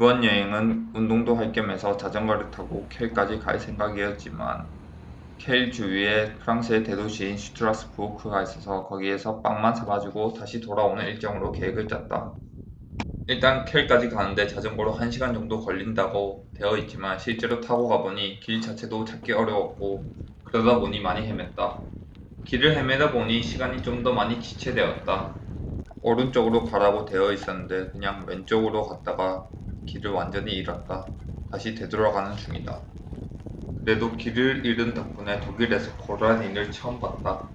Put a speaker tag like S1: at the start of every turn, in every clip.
S1: 이번 여행은 운동도 할 겸해서 자전거를 타고 켈까지 갈 생각이었지만 켈 주위에 프랑스의 대도시인 슈트라스부르크가 있어서 거기에서 빵만 사가지고 다시 돌아오는 일정으로 계획을 짰다. 일단 켈까지 가는데 자전거로 1시간 정도 걸린다고 되어 있지만 실제로 타고 가보니 길 자체도 찾기 어려웠고 그러다 보니 많이 헤맸다. 길을 헤매다 보니 시간이 좀 더 많이 지체되었다. 오른쪽으로 가라고 되어 있었는데 그냥 왼쪽으로 갔다가 길을 완전히 잃었다. 다시 되돌아가는 중이다. 그래도 길을 잃은 덕분에 독일에서 고라니를 처음 봤다.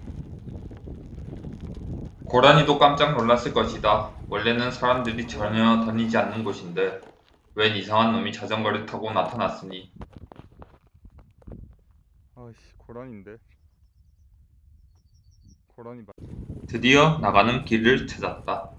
S1: 고라니도 깜짝 놀랐을 것이다. 원래는 사람들이 전혀 다니지 않는 곳인데 웬 이상한 놈이 자전거를 타고 나타났으니
S2: 아이씨, 고란인데. 고란이 말.
S1: 드디어 나가는 길을 찾았다.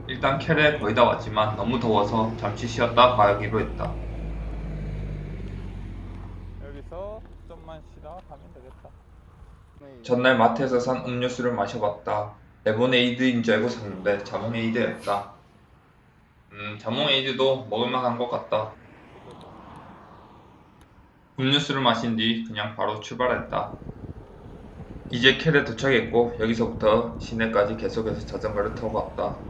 S1: 일단 켈에 거의 다 왔지만 너무 더워서 잠시 쉬었다 가기로 했다.
S2: 여기서 좀만 쉬다 가면 되겠다.
S1: 전날 마트에서 산 음료수를 마셔봤다. 레모네이드인 줄 알고 샀는데 자몽에이드였다. 자몽에이드도 먹을만한 것 같다. 음료수를 마신 뒤 그냥 바로 출발했다. 이제 켈에 도착했고 여기서부터 시내까지 계속해서 자전거를 타고 갔다.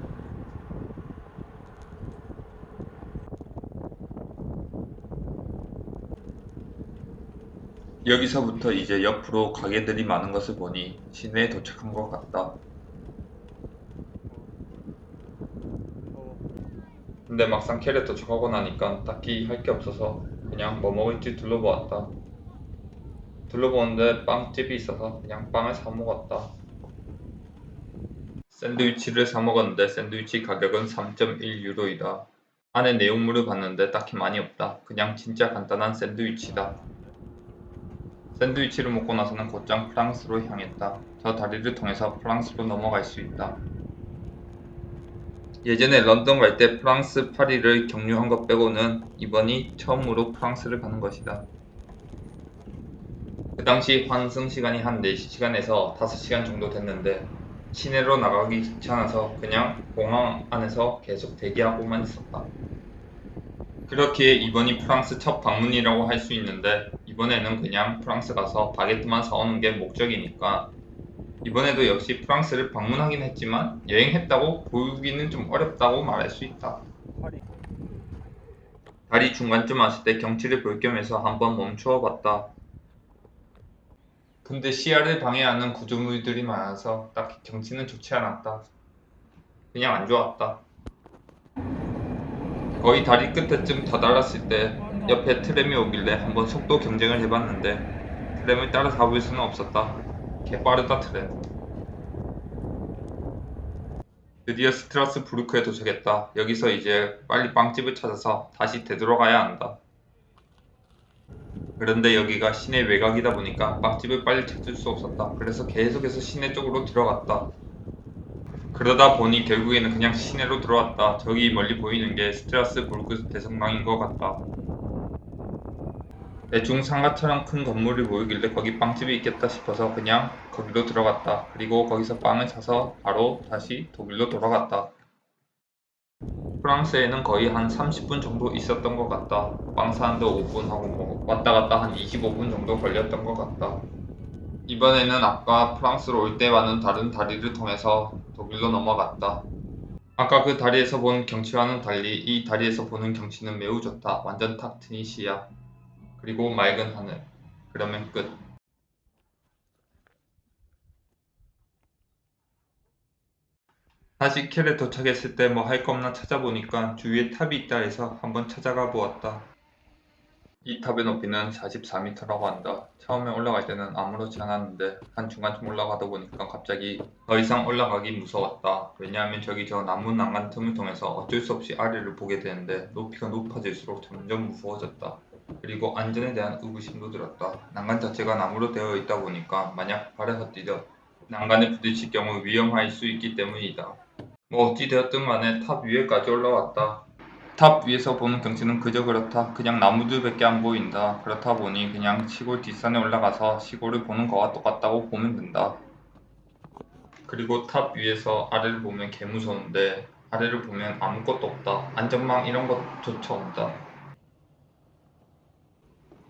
S1: 여기서부터 이제 옆으로 가게들이 많은 것을 보니 시내에 도착한 것 같다. 근데 막상 켈에 도착하고 나니까 딱히 할 게 없어서 그냥 뭐 먹을지 둘러보았다. 둘러보는데 빵집이 있어서 그냥 빵을 사 먹었다. 샌드위치를 사 먹었는데 샌드위치 가격은 3.1유로이다. 안에 내용물을 봤는데 딱히 많이 없다. 그냥 진짜 간단한 샌드위치다. 샌드위치를 먹고 나서는 곧장 프랑스로 향했다. 저 다리를 통해서 프랑스로 넘어갈 수 있다. 예전에 런던 갈 때 프랑스 파리를 경유한 것 빼고는 이번이 처음으로 프랑스를 가는 것이다. 그 당시 환승 시간이 한 4시간에서 5시간 정도 됐는데 시내로 나가기 귀찮아서 그냥 공항 안에서 계속 대기하고만 있었다. 그렇기에 이번이 프랑스 첫 방문이라고 할 수 있는데 이번에는 그냥 프랑스 가서 바게트만 사오는 게 목적이니까 이번에도 역시 프랑스를 방문하긴 했지만 여행했다고 보기는 좀 어렵다고 말할 수 있다.
S2: 파리.
S1: 다리 중간쯤 왔을 때 경치를 볼 겸해서 한번 멈추어 봤다. 근데 시야를 방해하는 구조물들이 많아서 딱히 경치는 좋지 않았다. 그냥 안 좋았다. 거의 다리 끝에쯤 다다랐을 때 옆에 트램이 오길래 한번 속도 경쟁을 해봤는데 트램을 따라 잡을 수는 없었다. 개빠르다 트램. 드디어 스트라스부르크에 도착했다. 여기서 이제 빨리 빵집을 찾아서 다시 되돌아가야 한다. 그런데 여기가 시내 외곽이다 보니까 빵집을 빨리 찾을 수 없었다. 그래서 계속해서 시내 쪽으로 들어갔다. 그러다 보니 결국에는 그냥 시내로 들어왔다. 저기 멀리 보이는 게 스트라스부르크 대성당인 것 같다. 대충 상가처럼 큰 건물이 보이길래 거기 빵집이 있겠다 싶어서 그냥 거기로 들어갔다. 그리고 거기서 빵을 사서 바로 다시 독일로 돌아갔다. 프랑스에는 거의 한 30분 정도 있었던 것 같다. 빵 사는데 5분 하고 뭐 왔다 갔다 한 25분 정도 걸렸던 것 같다. 이번에는 아까 프랑스로 올 때와는 다른 다리를 통해서 독일로 넘어갔다. 아까 그 다리에서 본 경치와는 달리 이 다리에서 보는 경치는 매우 좋다. 완전 탁 트인 시야. 그리고 맑은 하늘. 그러면 끝. 다시 켈에 도착했을 때 뭐 할 거 없나 찾아보니까 주위에 탑이 있다 해서 한번 찾아가 보았다. 이 탑의 높이는 44m라고 한다. 처음에 올라갈 때는 아무렇지 않았는데 한 중간쯤 올라가다 보니까 갑자기 더 이상 올라가기 무서웠다. 왜냐하면 저기 저 나무 난간 틈을 통해서 어쩔 수 없이 아래를 보게 되는데 높이가 높아질수록 점점 무서워졌다. 그리고 안전에 대한 의구심도 들었다. 난간 자체가 나무로 되어 있다 보니까 만약 발에 헛디뎌 난간에 부딪힐 경우 위험할 수 있기 때문이다. 뭐 어찌 되었든 간에 탑 위에까지 올라왔다. 탑 위에서 보는 경치는 그저 그렇다. 그냥 나무들밖에 안 보인다. 그렇다 보니 그냥 시골 뒷산에 올라가서 시골을 보는 거와 똑같다고 보면 된다. 그리고 탑 위에서 아래를 보면 개 무서운데 아래를 보면 아무것도 없다. 안전망 이런 것조차 없다.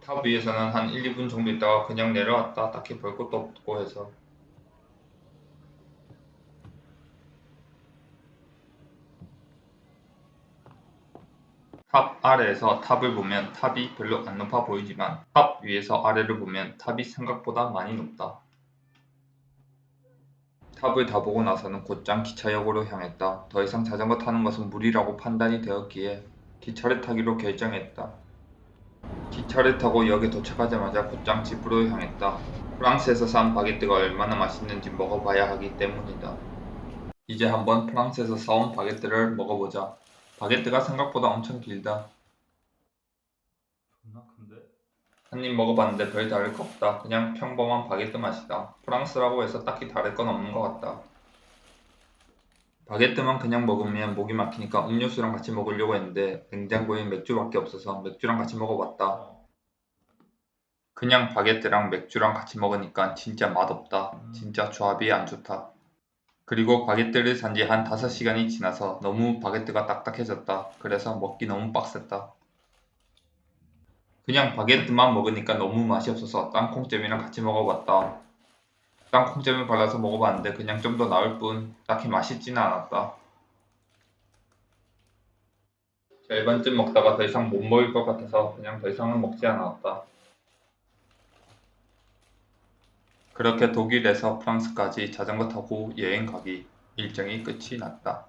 S1: 탑 위에서는 한 1, 2분 정도 있다가 그냥 내려왔다. 딱히 볼 것도 없고 해서. 탑 아래에서 탑을 보면 탑이 별로 안 높아 보이지만 탑 위에서 아래를 보면 탑이 생각보다 많이 높다. 탑을 다 보고 나서는 곧장 기차역으로 향했다. 더 이상 자전거 타는 것은 무리라고 판단이 되었기에 기차를 타기로 결정했다. 기차를 타고 역에 도착하자마자 곧장 집으로 향했다. 프랑스에서 산 바게트가 얼마나 맛있는지 먹어봐야 하기 때문이다. 이제 한번 프랑스에서 사온 바게트를 먹어보자. 바게트가 생각보다 엄청 길다. 존나 큰데? 한 입 먹어봤는데 별 다를 거 없다. 그냥 평범한 바게트 맛이다. 프랑스라고 해서 딱히 다를 건 없는 것 같다. 바게트만 그냥 먹으면 목이 막히니까 음료수랑 같이 먹으려고 했는데 냉장고에 맥주밖에 없어서 맥주랑 같이 먹어봤다. 그냥 바게트랑 맥주랑 같이 먹으니까 진짜 맛없다. 진짜 조합이 안 좋다. 그리고 바게트를 산지 한 5시간이 지나서 너무 바게트가 딱딱해졌다. 그래서 먹기 너무 빡셌다. 그냥 바게트만 먹으니까 너무 맛이 없어서 땅콩잼이랑 같이 먹어봤다. 땅콩잼을 발라서 먹어봤는데 그냥 좀 더 나을 뿐 딱히 맛있지는 않았다. 절반쯤 먹다가 더 이상 못 먹을 것 같아서 그냥 더 이상은 먹지 않았다. 그렇게 독일에서 프랑스까지 자전거 타고 여행 가기 일정이 끝이 났다.